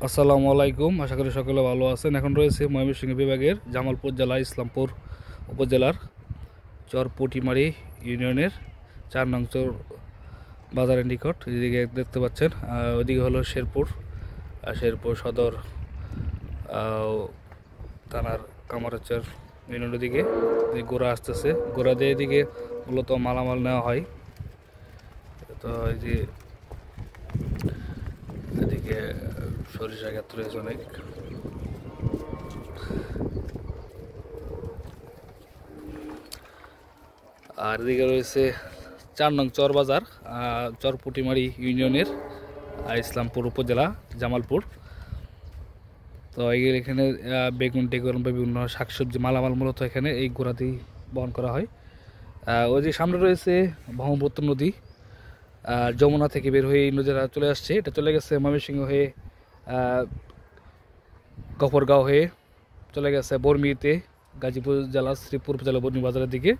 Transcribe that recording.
আসসালামু আলাইকুম, আশা করি সকলে ভালো আছেন। এখন রয়েছে ময়মনসিংহ বিভাগের জামালপুর জেলা ইসলামপুর উপজেলার চরপটিমারি ইউনিয়নের 4 নং চর বাজারের নিকট। এদিকে দেখতে পাচ্ছেন, ওইদিকে হলো শেরপুর শেরপুর সদর থানার কামারচর ইউনিয়নের দিকে গোড়া আসতেছে। গোড়া দিয়ে এদিকে মূলত মালামাল নেওয়া হয়। তো এই যে এদিকে সরিষা ক্ষেত রয়েছে অনেক। আর এদিকে রয়েছে 4 নং চর বাজার, চরপুটিমারি ইউনিয়নের ইসলামপুর উপজেলা জামালপুর। তো এখানে বেগুন টেগুন বা বিভিন্ন শাকসবজি মালামাল মূলত এখানে এই গোড়াতেই বহন করা হয়। ওই যে সামনে রয়েছে ব্রহ্মপুত্র নদী, যমুনা থেকে বের হয়ে এই নদীটা চলে আসছে। এটা চলে গেছে ময়মনসিংহ হয়ে, গফরগাঁও হয়ে চলে গেছে বর্মিতে, গাজীপুর জেলা শ্রীপুর উপজেলা বর্মি বাজারের দিকে।